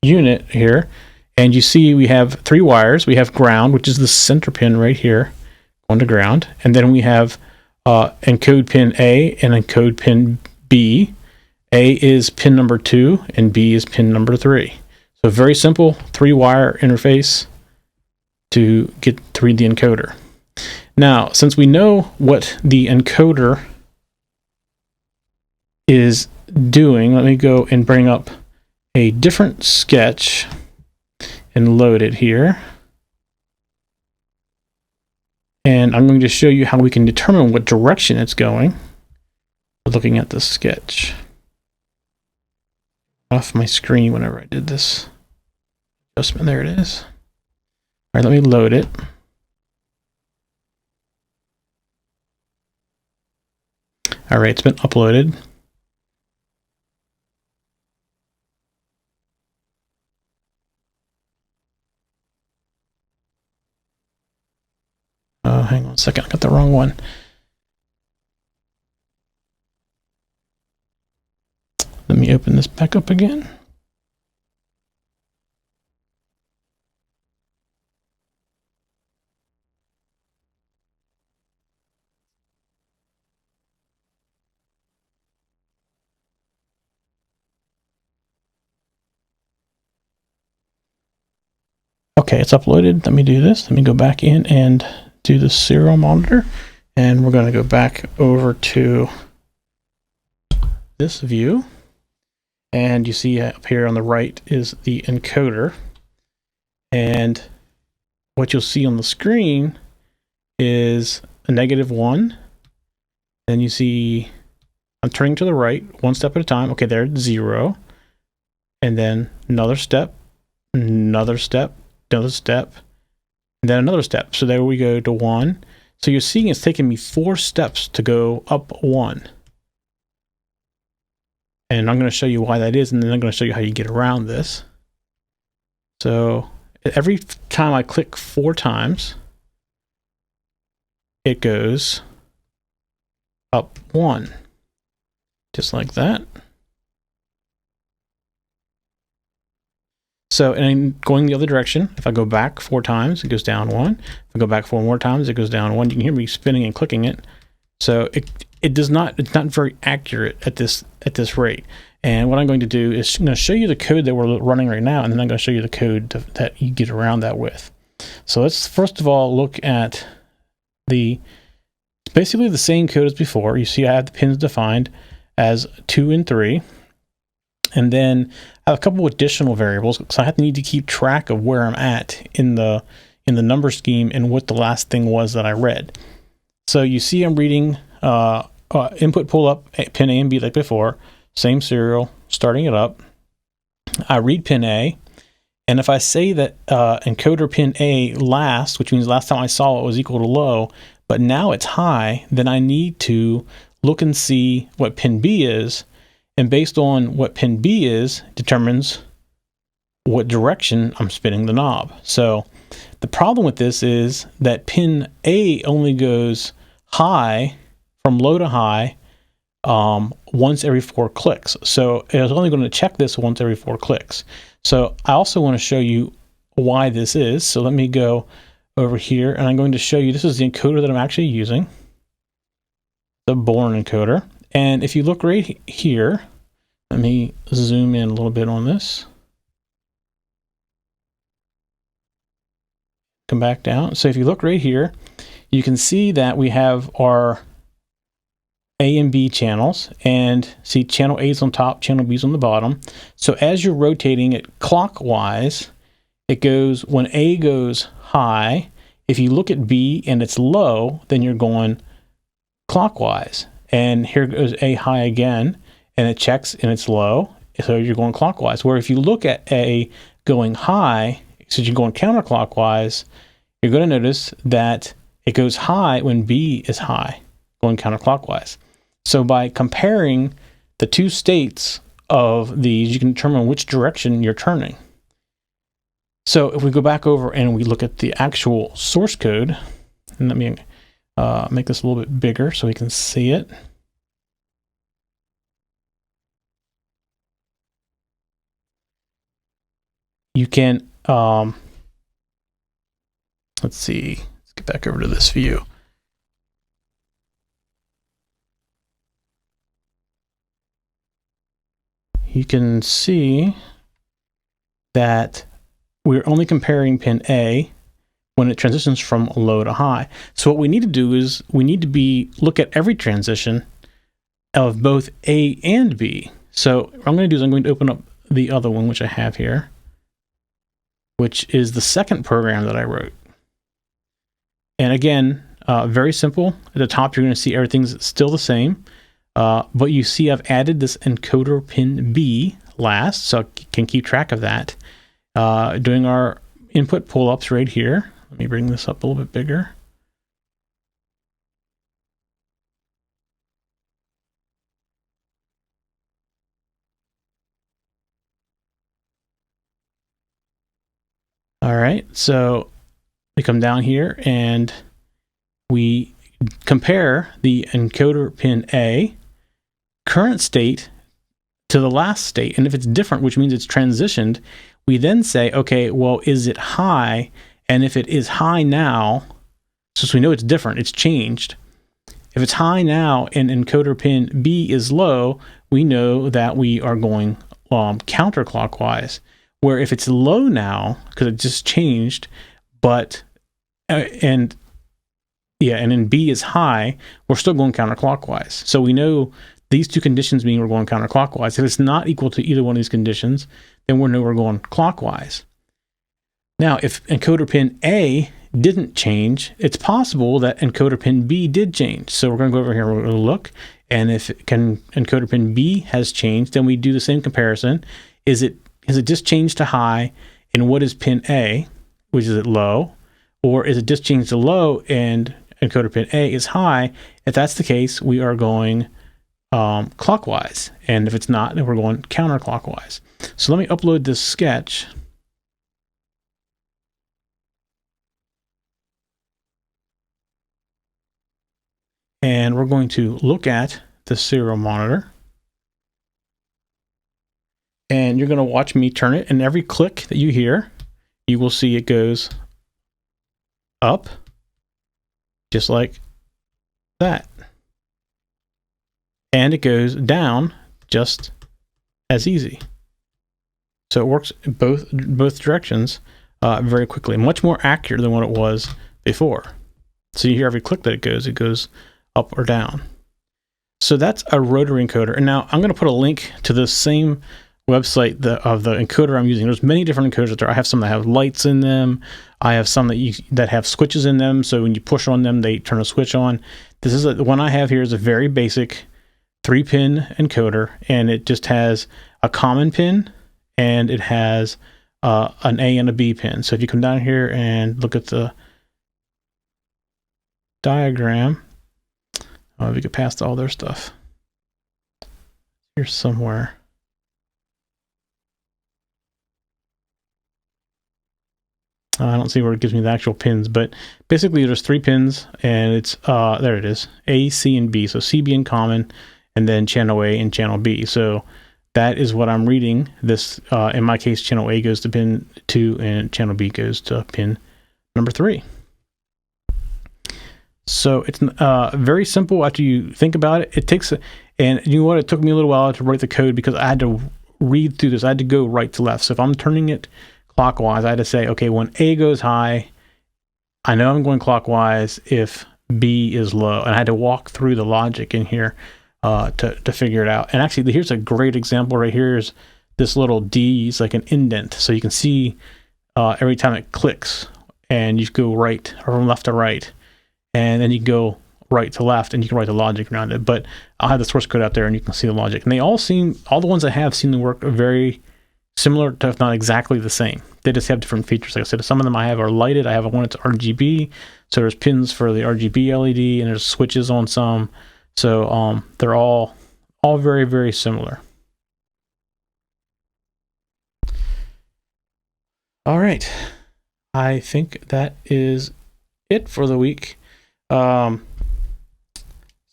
unit here, and you see we have 3 wires. We have ground, which is the center pin right here, going to ground, and then we have encode pin A and encode pin B. A is pin number 2 and B is pin number 3. So very simple 3-wire interface to read the encoder. Now, since we know what the encoder is doing, let me go and bring up a different sketch and load it here. And I'm going to show you how we can determine what direction it's going. Looking at the sketch. Off my screen whenever I did this adjustment. There it is. All right, let me load it. All right, it's been uploaded. Hang on a second, I got the wrong one. Let me open this back up again. Okay, it's uploaded. Let me do this. Let me go back in and do the serial monitor, and we're going to go back over to this view, and you see up here on the right is the encoder, and what you'll see on the screen is a -1. Then you see I'm turning to the right one step at a time. Okay, there's 0, and then another step, another step, another step, and then another step. So there we go to 1. So you're seeing it's taking me 4 steps to go up 1. And I'm going to show you why that is, and then I'm going to show you how you get around this. So every time I click 4 times, it goes up 1. Just like that. So, and going the other direction, if I go back 4 times, it goes down 1. If I go back 4 more times, it goes down 1. You can hear me spinning and clicking it. So it's not very accurate at this rate. And what I'm going to do is I'm going to show you the code that we're running right now, and then I'm going to show you the code that you get around that with. So let's first of all look at basically the same code as before. You see I have the pins defined as 2 and 3. And then I have a couple additional variables, so I need to keep track of where I'm at in the number scheme and what the last thing was that I read. So you see I'm reading input pull up pin A and B like before, same serial, starting it up. I read pin A, and if I say that encoder pin A last, which means last time I saw it was equal to low, but now it's high, then I need to look and see what pin B is, and based on what pin B is, determines what direction I'm spinning the knob. So the problem with this is that pin A only goes high, from low to high, once every 4 clicks. So it's only going to check this once every 4 clicks. So I also want to show you why this is. So let me go over here, and I'm going to show you, this is the encoder that I'm actually using, the Born encoder. And if you look right here, let me zoom in a little bit on this. Come back down. So if you look right here, you can see that we have our A and B channels, and see channel A is on top, channel B is on the bottom. So as you're rotating it clockwise, it goes, when A goes high, if you look at B and it's low, then you're going clockwise. And here goes A high again, and it checks and it's low, so you're going clockwise. Where if you look at A going high, so you're going counterclockwise, you're going to notice that it goes high when B is high, going counterclockwise. So by comparing the two states of these, you can determine which direction you're turning. So if we go back over and we look at the actual source code, and let me make this a little bit bigger so we can see it. You can, let's see, let's get back over to this view. You can see that we're only comparing pin A when it transitions from low to high. So what we need to do is we need to look at every transition of both A and B. So what I'm going to do is I'm going to open up the other one, which I have here, which is the second program that I wrote. And again, very simple. At the top, you're going to see everything's still the same. But you see I've added this encoder pin B last, so I can keep track of that. Doing our input pull-ups right here. Let me bring this up a little bit bigger. All right, so we come down here and we compare the encoder pin A current state to the last state. And if it's different, which means it's transitioned, we then say, okay, well, is it high? And if it is high now, so we know it's different, it's changed. If it's high now and encoder pin B is low, we know that we are going counterclockwise. Where if it's low now, because it just changed, but and then B is high, we're still going counterclockwise. So we know these two conditions mean we're going counterclockwise. If it's not equal to either one of these conditions, then we know we're going clockwise. Now, if encoder pin A didn't change, it's possible that encoder pin B did change. So we're going to go over here and we're going to look, and if encoder pin B has changed, then we do the same comparison. Has it just changed to high, and what is pin A, which is at low, or is it just changed to low and encoder pin A is high? If that's the case, we are going clockwise, and if it's not, then we're going counterclockwise. So let me upload this sketch. And we're going to look at the serial monitor. And you're going to watch me turn it, and every click that you hear, you will see it goes up, just like that. And it goes down just as easy. So it works in both directions very quickly, much more accurate than what it was before. So you hear every click that it goes up or down. So that's a rotary encoder. And now I'm going to put a link to the same website of the encoder I'm using. There's many different encoders out there. I have some that have lights in them. I have some that have switches in them. So when you push on them, they turn a switch on. The one I have here is a very basic 3-pin encoder, and it just has a common pin, and it has an A and a B pin. So if you come down here and look at the diagram, We get past all their stuff. Here somewhere. I don't see where it gives me the actual pins, but basically there's 3 pins, and it's there it is, A, C, and B. So C being common, and then channel A and channel B. So that is what I'm reading. This, in my case, channel A goes to pin 2, and channel B goes to pin number 3. So it's very simple after you think about it. It takes, and you know what? It took me a little while to write the code because I had to read through this. I had to go right to left. So if I'm turning it clockwise, I had to say, okay, when A goes high, I know I'm going clockwise if B is low. And I had to walk through the logic in here to figure it out. And actually, here's a great example right here. Is this little D is like an indent. So you can see every time it clicks, and you go right or from left to right. And then you can go right to left, and you can write the logic around it. But I'll have the source code out there, and you can see the logic. And they all the ones I have seem to work very similar to, if not exactly the same. They just have different features. Like I said, some of them I have are lighted. I have one that's RGB, so there's pins for the RGB LED, and there's switches on some. So they're all very, very similar. All right, I think that is it for the week. So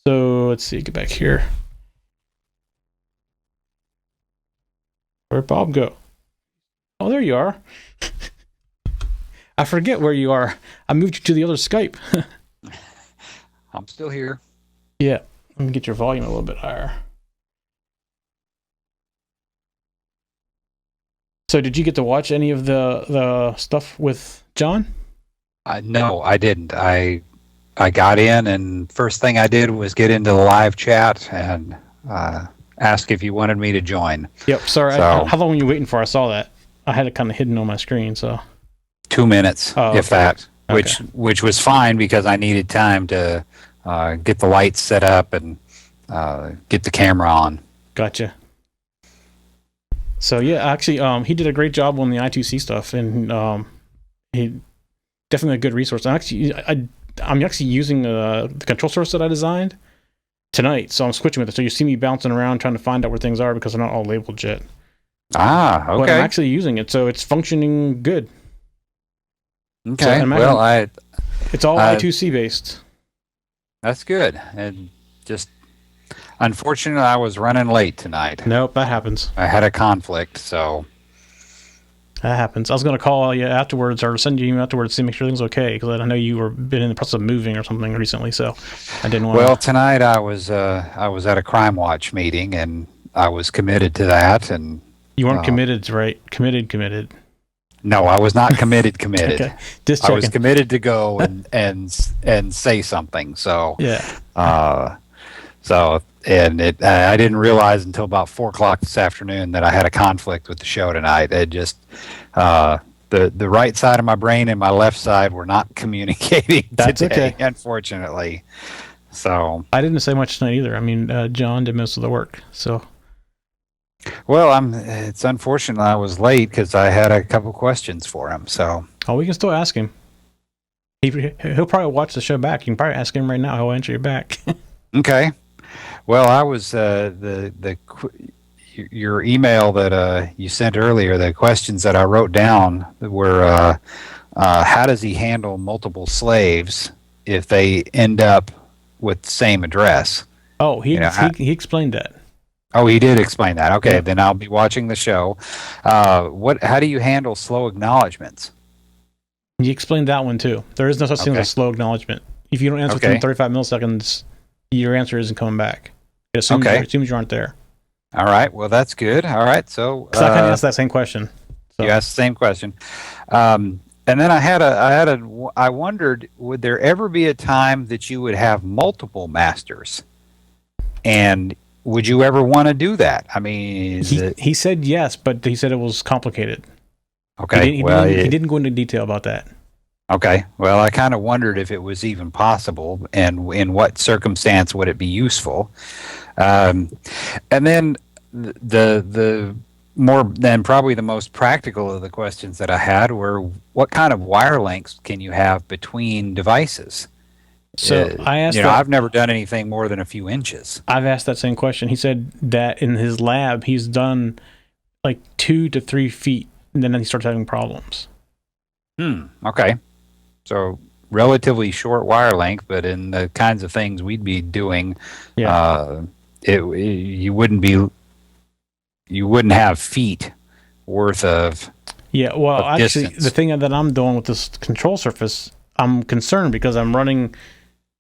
let's see, get back here. Where'd Bob go? Oh, there you are. I forget where you are. I moved you to the other Skype. I'm still here. Yeah, let me get your volume a little bit higher. So did you get to watch any of the stuff with John? No, I didn't. I got in, and first thing I did was get into the live chat and ask if you wanted me to join. Yep, sorry. So, how long were you waiting for? I saw that. I had it kind of hidden on my screen, so. 2 minutes, if that, Okay. which was fine because I needed time to get the lights set up and get the camera on. Gotcha. So yeah, actually, he did a great job on the I2C stuff, and he definitely a good resource. I'm actually using the control source that I designed tonight, so I'm switching with it. So you see me bouncing around trying to find out where things are because they're not all labeled yet. Ah, okay. But I'm actually using it, so it's functioning good. Okay. So well, it's all I2C based. That's good. And just unfortunately, I was running late tonight. Nope, that happens. I had a conflict, so. That happens. I was going to call you afterwards or send you an email afterwards to make sure everything's okay, because I know you were been in the process of moving or something recently, so I didn't want. Well, tonight I was at a Crime Watch meeting, and I was committed to that, and You weren't committed, right? Committed. No, I was not committed. Okay, just checking. I was committed to go and say something. So yeah. I didn't realize until about 4:00 this afternoon that I had a conflict with the show tonight. It just the right side of my brain and my left side were not communicating That's today, okay. unfortunately. So I didn't say much tonight either. I mean, John did most of the work, so. well, it's unfortunate I was late because I had a couple questions for him. So We can still ask him. He'll probably watch the show back. You can probably ask him right now. He'll answer you back. okay. Well, I was your email that you sent earlier. The questions that I wrote down were how does he handle multiple slaves if they end up with the same address? Oh, he explained that. Oh, he did explain that. Okay, Yeah. then I'll be watching the show. How do you handle slow acknowledgments? He explained that one too. There is no such thing as a slow acknowledgement. If you don't answer within 35 milliseconds, your answer isn't coming back. It assumes you aren't there. All right. Well, that's good. All right. So I kind of asked that same question. So. You asked the same question, and then I wondered, would there ever be a time that you would have multiple masters, and would you ever want to do that? I mean, he said yes, but he said it was complicated. Okay. He didn't go into detail about that. Okay. Well, I kind of wondered if it was even possible, and in what circumstance would it be useful. And then the more than probably the most practical of the questions that I had were, what kind of wire lengths can you have between devices? So I asked I've never done anything more than a few inches. I've asked that same question. He said that in his lab, he's done like 2 to 3 feet, and then he starts having problems. Okay. So relatively short wire length, but in the kinds of things we'd be doing, you wouldn't have feet worth of. Yeah, well, actually, distance. the thing that I'm doing with this control surface, I'm concerned because I'm running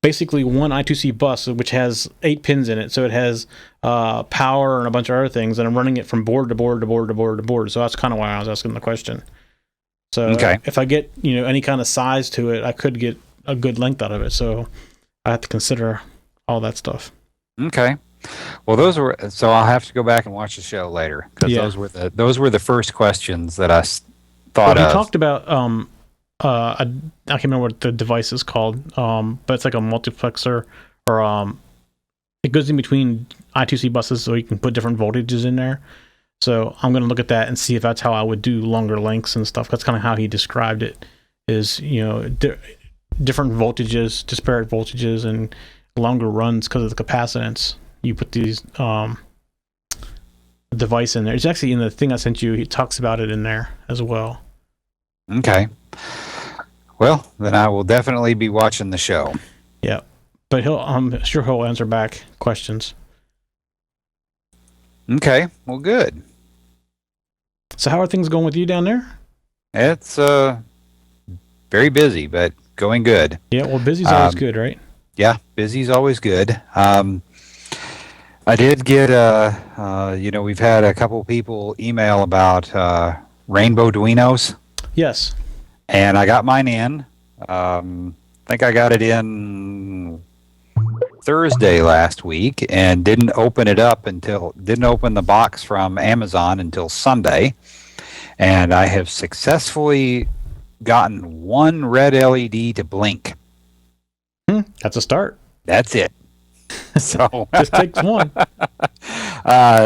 basically one I2C bus, which has 8 pins in it. So it has power and a bunch of other things, and I'm running it from board to board to board to board to board. So that's kind of why I was asking the question. So if I get any kind of size to it, I could get a good length out of it. So I have to consider all that stuff. Okay. Well, so I'll have to go back and watch the show later because those were the first questions that I thought of. He talked about I can't remember what the device is called, but it's like a multiplexer, or it goes in between I2C buses, so you can put different voltages in there. So I'm going to look at that and see if that's how I would do longer lengths and stuff. That's kind of how he described it. Is different voltages, disparate voltages, and longer runs because of the capacitance. You put these device in there. It's actually in the thing I sent you. He talks about it in there as well. Okay. Well, then I will definitely be watching the show. Yeah, but I'm sure he'll answer back questions. Okay. Well, good. So how are things going with you down there? It's very busy, but going good. Yeah. Well, busy's always good, right? Yeah, busy's always good. I did get we've had a couple people email about rainbow Duinos. Yes. And I got mine in. I think I got it in Thursday last week and didn't open the box from Amazon until Sunday. And I have successfully gotten one red LED to blink. That's a start. That's it. So just takes one.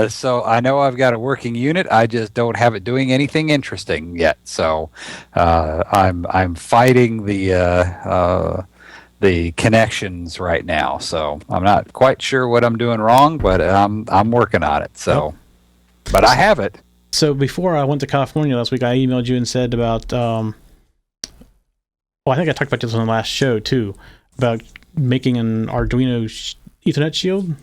So I know I've got a working unit. I just don't have it doing anything interesting yet. So I'm fighting the connections right now. So I'm not quite sure what I'm doing wrong, but I'm working on it. So, but I have it. So before I went to California last week, I emailed you and said about. Well, I think I talked about this on the last show too, about making an Arduino Ethernet shield.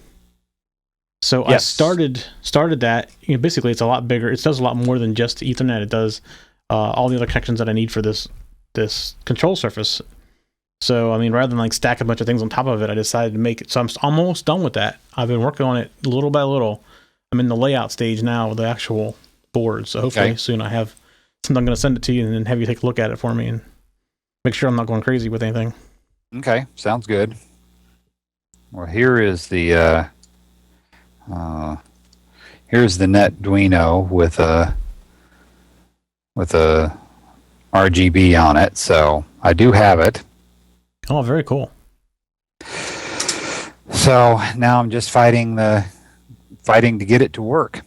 So yes. I started that. Basically, it's a lot bigger. It does a lot more than just Ethernet. It does all the other connections that I need for this control surface. So I mean, rather than like stack a bunch of things on top of it, I decided to make it. So I'm almost done with that. I've been working on it little by little. I'm in the layout stage now with the actual board. So hopefully soon I have something. I'm going to send it to you and then have you take a look at it for me and make sure I'm not going crazy with anything. Okay, sounds good. Well, here is the here's the Netduino with a RGB on it. So I do have it. Oh, very cool. So now I'm just fighting to get it to work,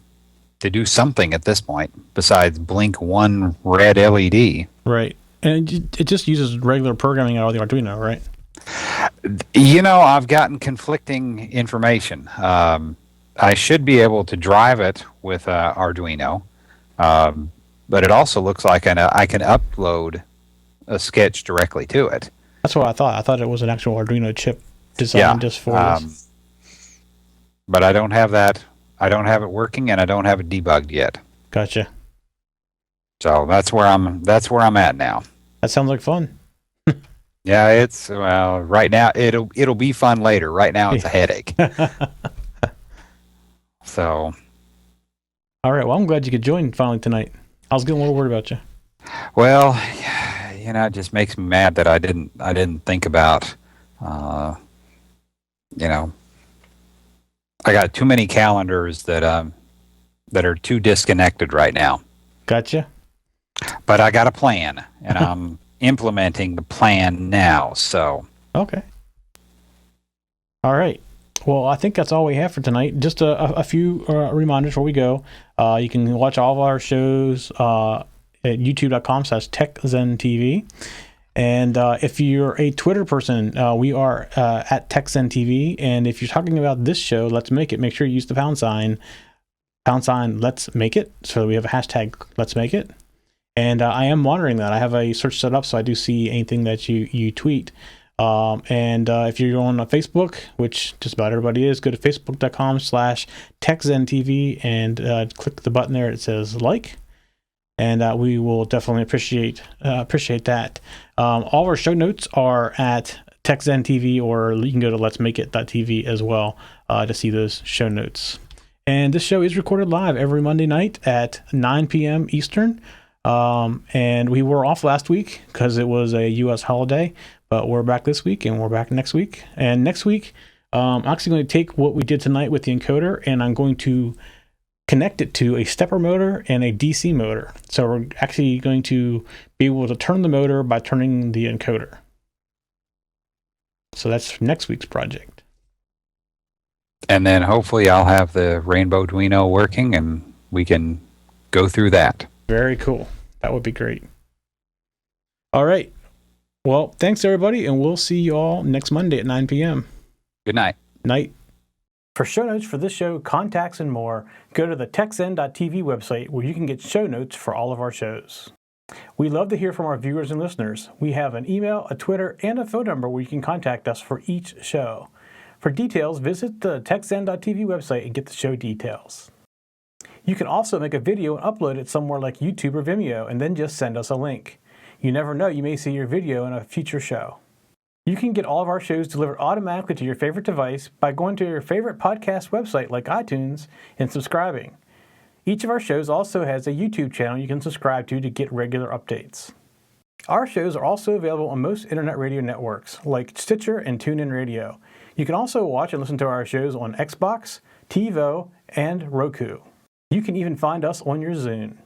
to do something at this point besides blink one red LED. Right. And it just uses regular programming out of the Arduino, right? I've gotten conflicting information. I should be able to drive it with Arduino, but it also looks like I can upload a sketch directly to it. That's what I thought. I thought it was an actual Arduino chip designed just for this. But I don't have that. I don't have it working, and I don't have it debugged yet. Gotcha. So that's where I'm at now. That sounds like fun. Yeah, it's right now it'll be fun later. Right now it's a headache. So. All right. Well, I'm glad you could join finally tonight. I was getting a little worried about you. Well, it just makes me mad that I didn't think about, I got too many calendars that are too disconnected right now. Gotcha. But I got a plan, and I'm implementing the plan now. So. Okay. All right. Well, I think that's all we have for tonight. Just a few reminders before we go. You can watch all of our shows at youtube.com/TechZenTV. And if you're a Twitter person, we are at TechZenTV. And if you're talking about this show, Let's Make It, make sure you use the pound sign Let's Make It. So we have a hashtag Let's Make It. And I am monitoring that. I have a search set up, so I do see anything that you tweet. And if you're on Facebook, which just about everybody is, go to facebook.com/TechZenTV and click the button there. It says like. And we will definitely appreciate that. All of our show notes are at TechZenTV, or you can go to letsmakeit.tv as well to see those show notes. And this show is recorded live every Monday night at 9 p.m. Eastern. And we were off last week because it was a U.S. holiday, but we're back this week and we're back next week. And next week, I'm actually going to take what we did tonight with the encoder and I'm going to connect it to a stepper motor and a DC motor. So we're actually going to be able to turn the motor by turning the encoder. So that's next week's project. And then hopefully I'll have the Rainbow Arduino working and we can go through that. Very cool. That would be great. All right. Well, thanks everybody, and we'll see you all next Monday at 9 p.m. Good night. Night. For show notes for this show, contacts, and more, go to the techzen.tv website where you can get show notes for all of our shows. We love to hear from our viewers and listeners. We have an email, a Twitter, and a phone number where you can contact us for each show. For details, visit the techzen.tv website and get the show details. You can also make a video and upload it somewhere like YouTube or Vimeo and then just send us a link. You never know, you may see your video in a future show. You can get all of our shows delivered automatically to your favorite device by going to your favorite podcast website like iTunes and subscribing. Each of our shows also has a YouTube channel you can subscribe to get regular updates. Our shows are also available on most internet radio networks like Stitcher and TuneIn Radio. You can also watch and listen to our shows on Xbox, TiVo, and Roku. You can even find us on your Zune.